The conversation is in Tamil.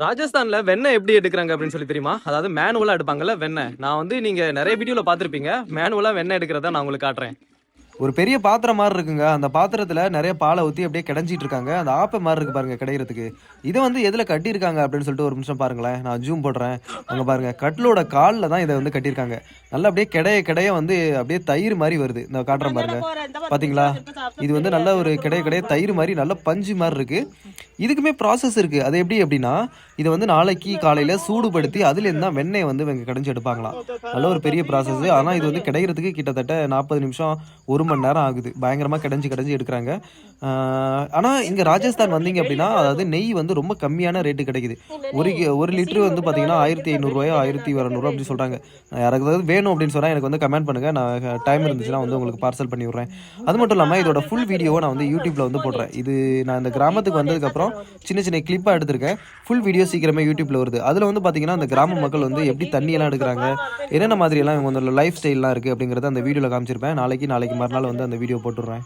ராஜஸ்தான்ல வெண்ணெய் எப்படி எடுக்கிறாங்க அப்படின்னு சொல்லி தெரியுமா? அதாவது மேனுவலா எடுப்பாங்கல்ல வெண்ணெய். நான் வந்து நீங்க நிறைய வீடியோல பார்த்திருப்பீங்க. மேனுவலா வெண்ணெய் எடுக்கிறத நான் உங்களுக்கு காட்டுறேன். ஒரு பெரிய பாத்திரம் மாதிரி இருக்குங்க. அந்த பாத்திரத்துல நிறைய பாலை ஊத்தி அப்படியே கிடைஞ்சிட்டு இருக்காங்க. அந்த ஆப்ப மாதிரி இருக்கு பாருங்க கிடைக்கிறதுக்கு. இதை வந்து எதுல கட்டியிருக்காங்க அப்படின்னு சொல்லிட்டு ஒரு நிமிஷம் பாருங்களேன். நான் ஜூம் போடுறேன். அங்க பாருங்க கட்டிலோட காலில் தான் இதை வந்து கட்டியிருக்காங்க. நல்லா அப்படியே கிடைய வந்து அப்படியே தயிர் மாதிரி வருது. இந்த காட்டுறேன் பாருங்க. பாத்தீங்களா? இது வந்து நல்ல ஒரு கிடைய தயிர் மாதிரி நல்ல பஞ்சு மாதிரி இருக்கு. இதுக்குமே ப்ராசஸ் இருக்கு. அது எப்படி அப்படின்னா இதை வந்து நாளைக்கு காலையில சூடுபடுத்தி அதுலேருந்து தான் வெண்ணெய் வந்து இவங்க கடைஞ்சி எடுப்பாங்களாம். நல்ல ஒரு பெரிய ப்ராசஸ். ஆனால் இது வந்து கிடைக்கிறதுக்கு கிட்டத்தட்ட 40 நிமிஷம் 1 மணி நேரம் ஆகுது. பயங்கரமாக கடைஞ்சி எடுக்கிறாங்க. ஆனால் இங்கே ராஜஸ்தான் வந்தீங்க அப்படின்னா அதாவது நெய் வந்து ரொம்ப கம்மியான ரேட்டு கிடைக்குது. ஒரு லிட்டரு வந்து பார்த்தீங்கன்னா 1500 1200 அப்படி சொல்கிறாங்க. யாருக்கு ஏதாவது வேணும் அப்படின்னு சொன்னால் எனக்கு வந்து கமெண்ட் பண்ணுங்கள். நான் டைம் இருந்துச்சுன்னா வந்து உங்களுக்கு பார்சல் பண்ணி விட்றேன். அது மட்டும் இல்லாமல் இதோட ஃபுல் வீடியோவை நான் வந்து யூடியூப்பில் வந்து போடுறேன். இது நான் இந்த கிராமத்துக்கு வந்ததுக்கப்புறம் சின்ன கிளிப்பாக எடுத்திருக்கேன். ஃபுல் வீடியோ சீக்கிரமே யூடியூப்பில் வருது. அதில் வந்து பார்த்தீங்கன்னா அந்த கிராம மக்கள் வந்து எப்படி தண்ணியெல்லாம் எடுக்கிறாங்க, என்னென்ன மாதிரியெல்லாம் இவங்க வந்து லைஃப் ஸ்டைல்லாம் இருக்குது அப்படிங்கிறத அந்த வீடியோவில் காமிச்சிருப்பேன். நாளைக்கு மறுநாள் வந்து அந்த வீடியோ போட்டுடுறேன்.